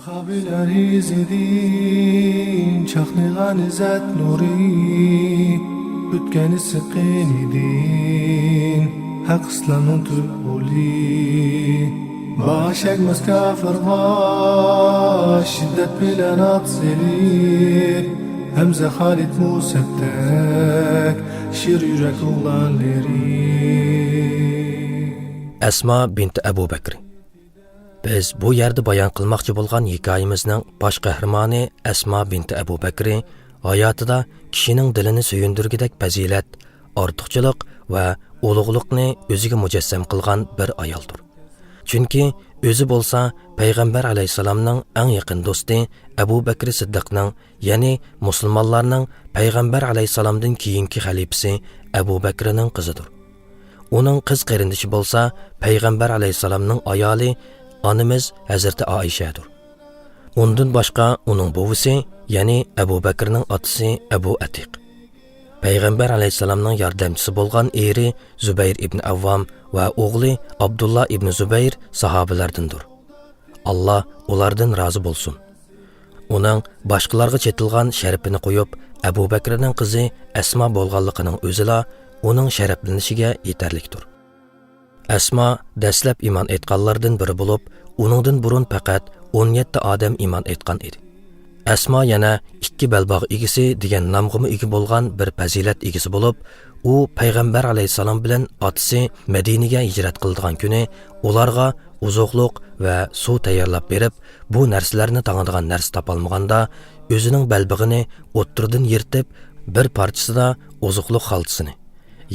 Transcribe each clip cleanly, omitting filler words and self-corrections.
Sahabiler izledin, çaknigan izzet nuri, Bütkeni sıkkın idin, hak İslam'ın tübuli. Baş ekmez kafir baş, şiddet bilen atselir, Hemze Halid Museb'tek, şir yürek oğlanları. Asma binti Abu Bakr. Biz bu yerda bayon qilmoqchi bo'lgan hikoyamizning bosh qahramoni Asma binti Abu Bakr hayotida kishining dilini suyundirgidek fazilat, ortiqchilik va ulug'liqni o'ziga mujassam qilgan bir ayoldir. Chunki o'zi bo'lsa payg'ambar alayhisalomning eng yaqin do'sti Abu Bakr Siddiqning, ya'ni musulmonlarning payg'ambar alayhisalomdan keyingi xalifasi Abu Bakrning qizidir. Uning qiz qarindishi bo'lsa payg'ambar alayhisalomning ayoli Anamiz Hazreti Aishadir. Undan boshqa uning buvisi, ya'ni Abu Bakrning otasi Abu Atiq. Payg'ambar alayhisalomning yordamchisi bo'lgan eri Zubayr ibn Avvam va o'g'li Abdullah ibn Zubayr sahobalardandir. Alloh ulardan rozi bo'lsin. Uning boshqalarga chetilgan sharafini qo'yib, Abu Bakrning qizi Asma bo'lganligining o'zila uning sharaflanishiga yetarlikdir. Asma dastlab iymon etganlardan biri bo'lib, uningdan burun faqat 17 odam iymon etgan edi. Asma yana ikki balbog' egisi degan nomga ega bo'lgan bir fazilat egisi bo'lib, u payg'ambar alayhisalom bilan otasi Madinaga hijrat qilgan kuni ularga uzoqliq va suv tayyorlab berib, bu narsalarni tangadigan narsa topolmaganda o'zining balbig'ini o'ttirdan yirtib, bir parchasida uzoqliq xaltasini,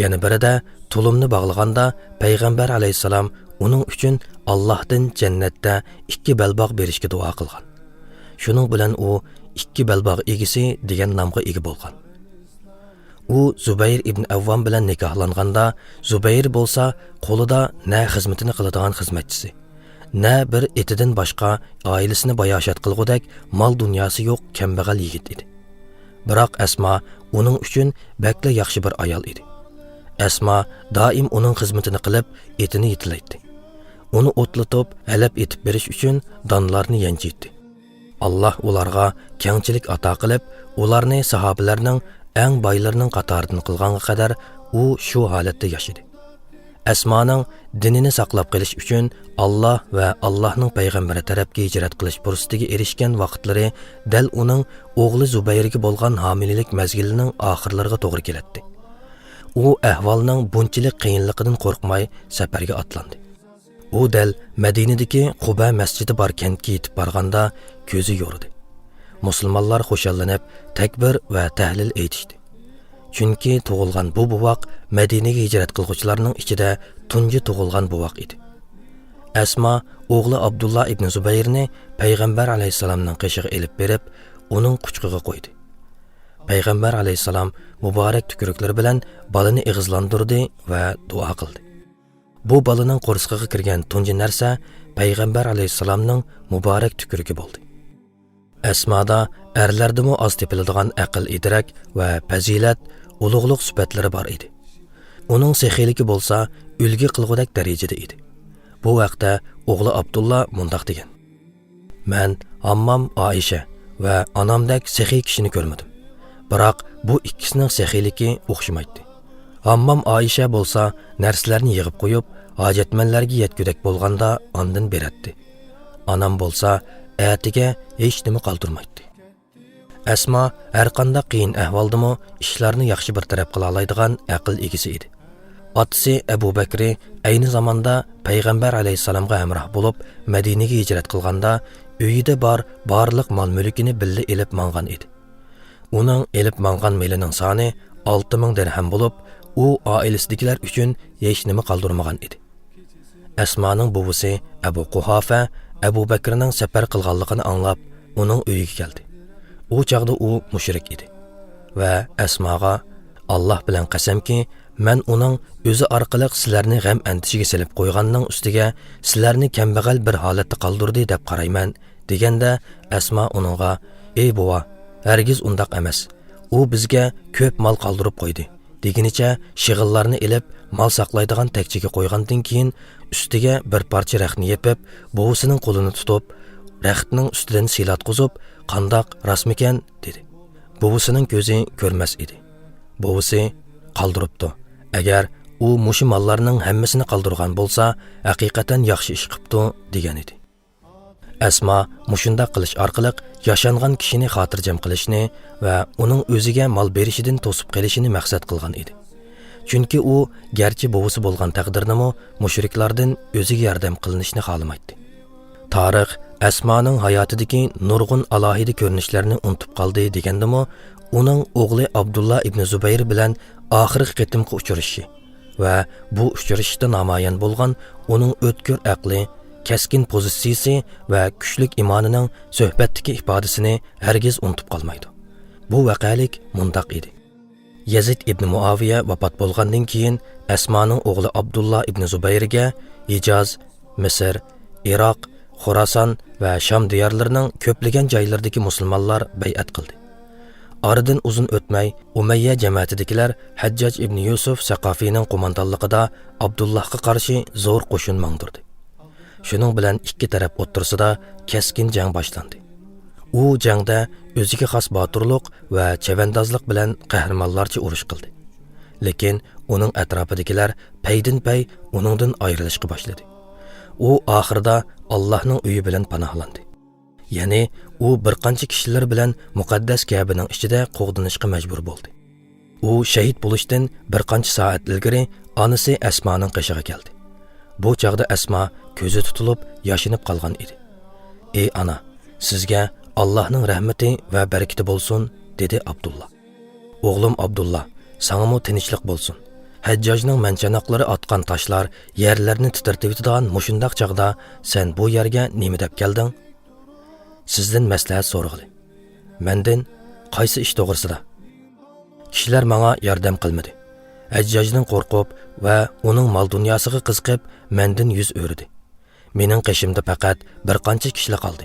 yana birida tulumni bog'laganda payg'ambar alayhisalom uning uchun Allohdan jannatda ikki balbog' berishga duo qilgan. Shuning bilan u ikki balbog' egisi degan nomga ega bo'lgan. U Zubayr ibn Avvam bilan nikohlanganda, Zubayr bo'lsa qo'lida na xizmatini qiladigan xizmatchisi, na bir etidan boshqa oilasini bayoshat qilgudek mol dunyosi yo'q kambag'al yigit edi. Biroq Asma uning uchun bakla yaxshi bir ayol edi. Asma doim uning xizmatini qilib, etini yetilaydi. Uni o'tlatib, halab etib berish uchun donlarni yanchiydi. Alloh ularga kengchilik ato qilib, ularni sahobalarning eng boylarining qatoridan qilganga qadar u shu holatda yashadi. Asmaning dinini saqlab qolish uchun Alloh va Allohning payg'ambari tarafga hijrat qilish fursatiga erishgan vaqtlari dal uning o'g'li Zubayrga bo'lgan homiylik mazgilining oxirlariga to'g'ri keladi. U ahvolning bunchalik qiyinligidan qo'rqmay safarga otlandi. U dal Madinadagi Quba masjidi bor kentga yetib borganda ko'zi yordi. Musulmonlar xushallanib, takbir va tahlil aytishdi. Chunki tug'ilgan bu buvoq Madinaga hijrat qiluvchilarning ichida tunji tug'ilgan buvoq edi. Asma o'g'li Abdullah ibn Zubayrni payg'ambar alayhisalomning qishig'iga elib berib, uning quchqiga qo'ydi. Payg'ambar alayhisalom muborak tukuruklari bilan balani ig'izlantirdi va duo qildi. Bu balaning qo'rsqiga kirgan tunji narsa payg'ambar alayhisalomning muborak tukurugi bo'ldi. Asmada erlardimi oz tepiladigan aql, idrak va fazilat, ulug'liq sifatlari bor edi. Uning sexiligi bo'lsa, ulgi qilgudek darajada edi. Bu vaqtda o'g'li Abdullah mundaq degan: "Men ammam Aisha va onamdek sexiy kishini ko'rmadim. Biroq bu ikkisining sexiligi o'xshamaydi. Ammam Aisha bo'lsa, narsalarni yig'ib qo'yib, hojatmanlarga yetkudek bo'lganda ondan beradi. Onam bo'lsa, atiga hech nima qoldirmaydi." Asma har qanday qiyin ahvoldami ishlarni yaxshi bir taraf qila oladigan aql egisi edi. Otasi Abu Bakr ayni zamonda payg'ambar alayhisalomga hamroh bo'lib Madinaga hijrat qilganda uyida barliq mol-mulkini billa elib mangan edi. Uning elib mangan melining soni 6000 dirham bo'lib, u oilasidagilar uchun hech nima qoldirmagan edi. Asmaning buvisi Abu Quhafa Abu Bakrning safar qilganligini anglab, uning uyiga keldi. U chaqda u mushrik edi va Asmaga Alloh bilan qasamki, men uning o'zi orqali sizlarni g'am andishiga silib qo'yganning ustiga sizlarni kambag'al bir holatda qoldirdi deb qarayman deganda, Asma uningga: "Ey bova, hargiz undaq emas. U bizga ko'p mol qoldirib qo'ydi." deginicha shig'illarni elib mol saqlaydigan takchiga qo'ygandan keyin ustiga bir parcha raxtni yepib, buvisining qo'lini tutib, rəxtning ustidan silatqızıb, qandaq rasmikan dedi. Buvisining ko'zi ko'rmas edi. Buvisi qoldiribdi. Agar u mushu mallarning hammasini qoldirgan bo'lsa, haqiqatan yaxshi ish qilibdi degan edi. Asma mushunda qilish orqali yashangan kishini xotirjam qilishni va uning o'ziga mal berishidan to'sib qilishini maqsad qilgan edi. Chunki u garchi buvisi bo'lgan taqdirnimi mushriklardan o'ziga yordam qilinishni xohlamaydi. Tarix Asmaning hayotidagi nurg'un alohida ko'rinishlarni unutib qoldi degandimi, uning o'g'li Abdullah ibn Zubayr bilan oxirgi qitimga uchrashishi va bu uchrashishda namoyon bo'lgan uning o'tkir aqli, keskin pozitsiyasi va kuchli imonining suhbatdagi ifodasini hargiz unutib qolmaydi. Bu vaqalik mundaq edi. Yazid ibn Muaviya vafot bo'lgandan keyin Asmaning o'g'li Abdullah ibn Zubayrga Hijoz, Misr, Iroq, Xorason va Sham diyorlarining ko'plagan joylaridagi musulmonlar bay'at qildi. Oradan uzun o'tmay Umayya jamoatidagilar Hajjaj ibn Yusuf Saqafiyning qo'mondonligida Abdullahga qarshi zo'r qo'shin mangdirdi. Shuning bilan ikki taraf o'rtasida keskin jang boshlandi. U jangda o'ziga xos boturlik va chavandozlik bilan qahramonlarcha urush qildi. Lekin uning atrofidagilar paydin-pay uningdan ayrilishga boshladi. U oxirida Allohning uyi bilan panohlandi. Ya'ni u bir qancha kishilar bilan muqaddas Ka'baning ichida qo'g'dinishga majbur bo'ldi. U shahid bo'lishdan bir qancha soat ilgari onasi Asmaning qishig'iga keldi. Bu chaqda Asma ko'zi tutilib, yashinib qolgan edi. "Ey ana, sizga Allohning rahmati va barakati bo'lsin", dedi Abdullah. "O'g'lim Abdullah, sanga tinchlik bo'lsin. Hajjajning manchanoqlari atgan toshlar yerlarni titirtib o'tadigan mushundaq chaqda sen bu yerga nima deb kelding? Sizdan maslahat so'rag'ili. Mendan qaysi ish to'g'risida? Kishilar menga yordam qilmadi. Hajjajning qo'rqib va uning mol dunyosiga qiziqib mendan yuz o'rdi. Mening qishimda faqat bir qancha kishilar qoldi.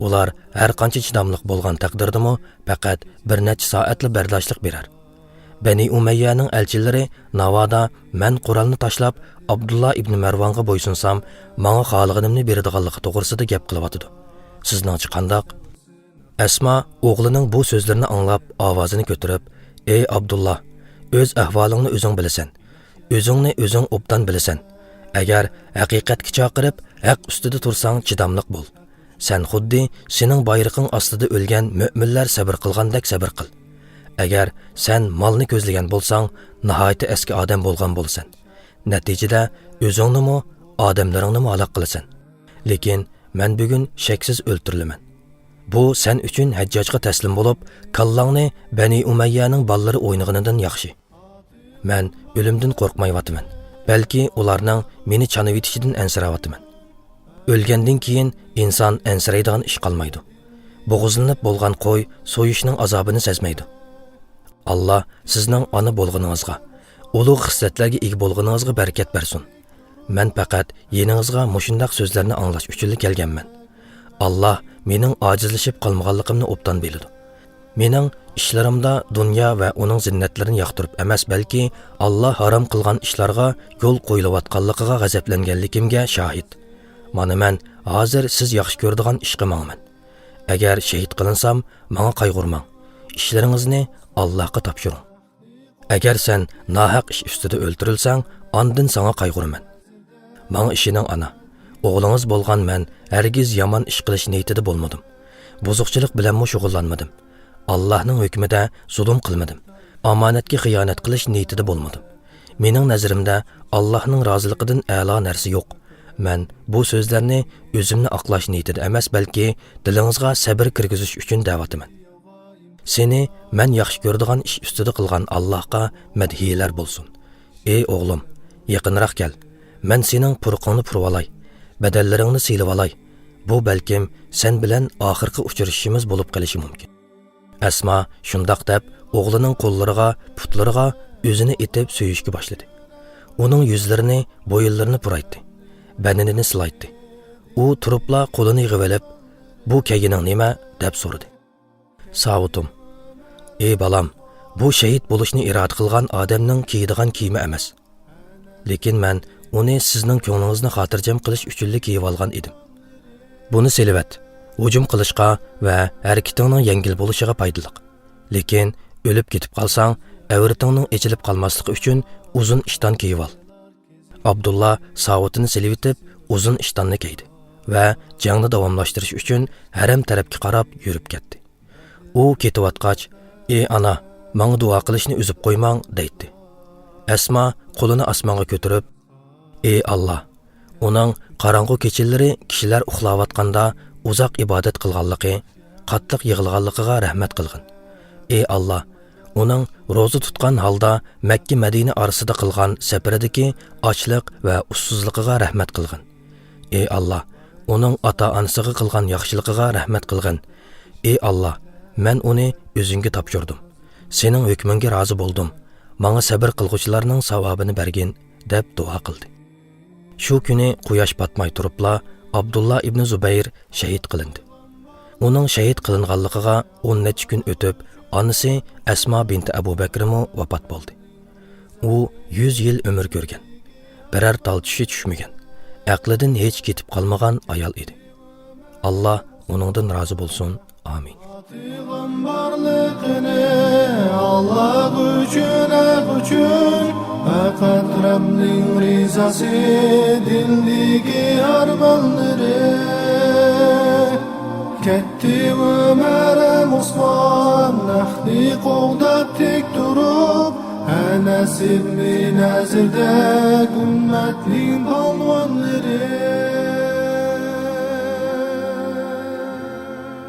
Ular har qancha chidamliq bo'lgan taqdirdami faqat bir necha soatli bardoshlik berar. Bani Umayyaning elchilari navoda men Qur'onni tashlab Abdullah ibn Marvonga bo'ysunsam, menga xohlaganimni beradiganligi to'g'risida gap qilyotdi. Sizningchi qandoq? Asma o'g'lining bu so'zlarini anglab ovozini ko'tarib, "Ey Abdullah, o'z ahvolingni o'zing bilasan. O'zingni o'zing obdan bilasan. Agar haqiqatga chaqirib, haq ustida tursang chidamliq bo'l. Sen xuddi sening bayrog'ing ostida o'lgan mu'minlar sabr qilgandek sabr qil. Agar sen molni ko'zlagan bo'lsang, nihoyatda eski odam bo'lgan bo'lsan. Natijada o'zingnimi, odamlaringni halok qilasan. Lekin men bugun shaksiz o'ltirilaman. Bu sen uchun Hajjajga taslim bo'lib, kallangni Bani Umayyaning ballari o'ynaganidan yaxshi. Men o'limdan qo'rqmayapman, balki ularning meni chanib etishidan ansirayapman. O'lgandan keyin inson ansiraydigan ish qolmaydi. Bo'g'izlanib bo'lgan qo'y so'yishning azobini sezmaydi. Allah sizning ona bo'lganingizga, ulug' xislatlarga ega bo'lganingizga barakat bersin. Men faqat yeningizga mushundaq so'zlarni anglash uchun kelganman. Allah mening ojizlashib qolmaganligimni obdan biladi. Mening ishlarimda dunyo va uning zinnatlarini yoqtirib emas, balki Allah harom qilgan ishlarga yo'l qo'yilayotganligiga g'azablanganligimga shohid. Mana men hozir siz yaxshi ko'radigan ish qilmayman. Agar shahid qilinsam, menga qayg'urmang. Ishlaringizni Allohga topshiring. Agar sen nohaq ish ustida o'ltirilsang, ondan sana qayg'uraman. Menga ishining ana. O'g'lingiz bo'lgan men hargiz yomon ish qilish niyatida bo'lmadim. Buzuqchilik bilan shug'ullanmadim. Allohning hukmida zulm qilmadim. Omonatga xiyonat qilish niyatida bo'lmadim. Mening nazarimda Allohning roziligidan a'lo narsa yo'q. Men bu so'zlarni o'zimni oqlash niyatida emas, balki dilingizga sabr kirgizish uchun da'vatiman. Seni men yaxshi ko'radigan ish ustida qilgan Allohga madhiyalar bo'lsin. Ey o'g'lim, yaqinroq kel. Men sening purqingni purib olay, badallaringni silib olay. Bu balkim sen bilan oxirgi uchrashishimiz bo'lib qolishi mumkin. Asma shundoq deb o'g'lining qo'llariga, putlariga o'zini etib suyishga boshladi. Uning yuzlarini, bo'yinlarini puraytdi. Badanini silaytdi. U turibla qo'lini yig'ib, "Bu kegining nima?" deb so'radi. "Savutum. Ey balam, bu shahid bo'lishni iroda qilgan odamning kiyadigan kiyimi emas. Lekin men uni sizning ko'nglingizni xotirjam qilish uchun kiyib olgan edim. Buni selivat. hujum qilishga va harakatingning yengil bo'lishiga foydali. Lekin o'lib ketib qolsang, avratingning echilib qolmasligi uchun uzun ishton kiyib ol. Abdullah savutini silivitib, uzun ishtonni kiydi va jangni davomlashtirish uchun haram tarafga qarab yurib ketdi. U ketayotgach, "Ey ana, menga duo qilishni uzib qo'ymang" deydi. Asma qo'lini osmonga ko'tarib, "Ey Alloh, uning qorong'u kechalari kishilar uxlayotganda uzoq ibodat qilganligi, qattiq yig'ilganligiga rahmat qilgin. Ey Alloh, uning ro'za tutgan holda Makka Madina orasida qilgan safaridagi ochliq va ussizligiga rahmat qilgin. Ey Alloh, uning ota-onasiga qilgan yaxshiligiga rahmat qilgin. Ey Alloh, men uni o'zingga topshirdim. Sening hukmingga rozi bo'ldim. Menga sabr qilguvchilarning savobini bergin" deb duo qildi. Shu kuni quyosh botmay turibla Abdullah ibn Zubayr shahid qilindi. Uning shahid qilinganligiga 10 necha kun o'tib, onasi Asma binti Abu Bakrmi vafot bo'ldi. U 100 yil umr ko'rgan. Biror taltishi tushmagan. Aqlidan hech ketib qolmagan ayol edi. Alloh uningdan rozi bo'lsin. Amin. Allah uchun faqat Rabbning rizasi dildagi armonlari ketdi Umarim Usmon nahdi qo'g'dab tek turib Anas ibn Nazirda ummatning polvonlari